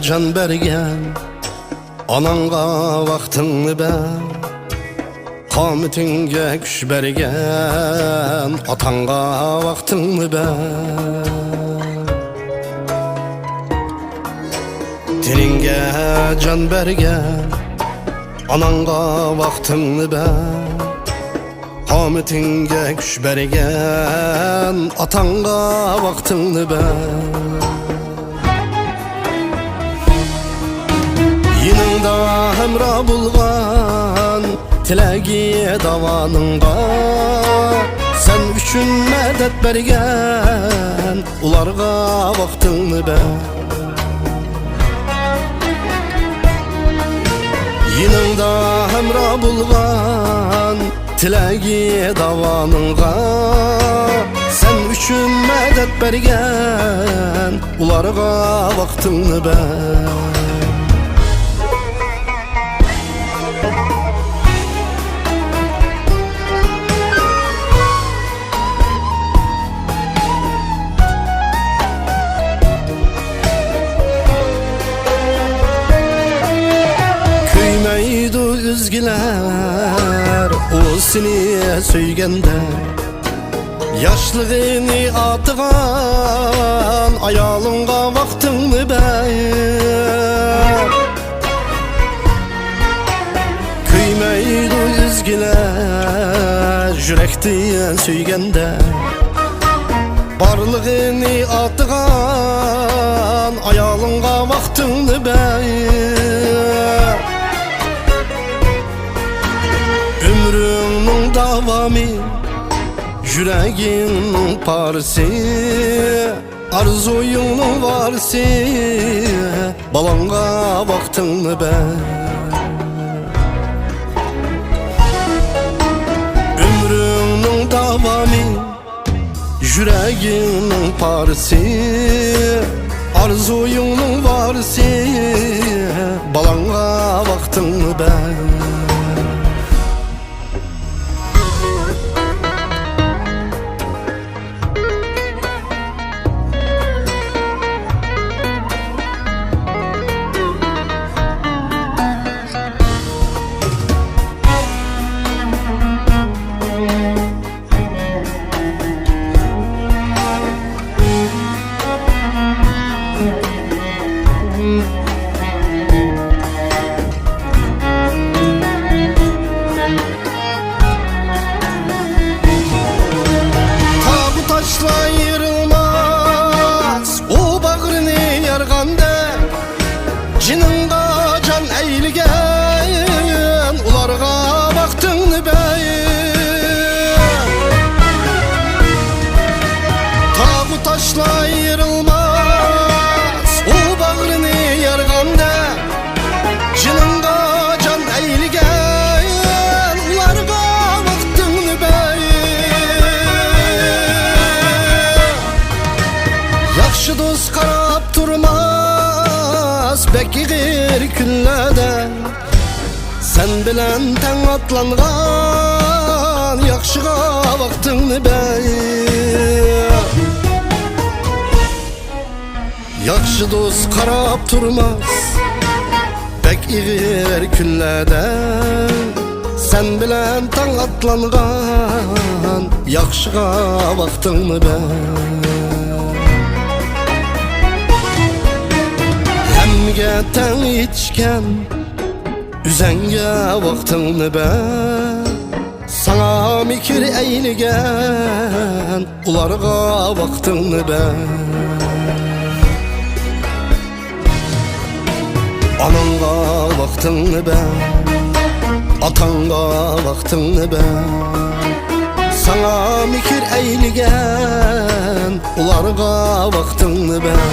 can bergen ananga vaqtыңны ben, qometinge kuch bergen atanga vaqtыңны ben. Teninge can bergen ananga vaqtыңны ben, qometinge kuch bergen atanga vaqtыңны ben. Yiningda hamra bulgan tilagi davanınga, sen üçün medet bergen ularga vaqtыңны ben. Yiningda hamra bulgan tilagi davanınga, sen üçün medet bergen ularga vaqtыңны ben. Üzgüler o seni söygende, yaşlığını atıgan ayalınga vaqtыңны ben. Köymeydi üzgüler yürekti söygende, barlığını atıgan ayalınga vaqtыңны ben. Ömrümün davamı, yüreğinin parisi, arzuyunun varisi, balanga vaqtыңны ben. Ömrümün davamı, yüreğinin parisi, arzuyunun varisi, balanga vaqtыңны ben. Ciningga can eğilgen ularga vaqtыңны ben. Tağı taşla ayrılmaz o bağrını yarganda, ciningga can eğilgen ularga vaqtыңны ben. Yaxşı dost qarab turmaz bekigir küllerde, sen bilen ten atlangan yaxşıga vaqtыңны ben. Yaxşı dost qarab turmaz bek igir küllerde, sen bilen ten atlangan yaxşıga vaqtыңны ben. Hemge ten içken üzenge vaqtыңны ben, sana mikir eğilgen ularga vaqtыңны ben. Ananga vaqtыңны ben, atanga vaqtыңны ben, sana mikir eğilgen ularga vaqtыңны ben.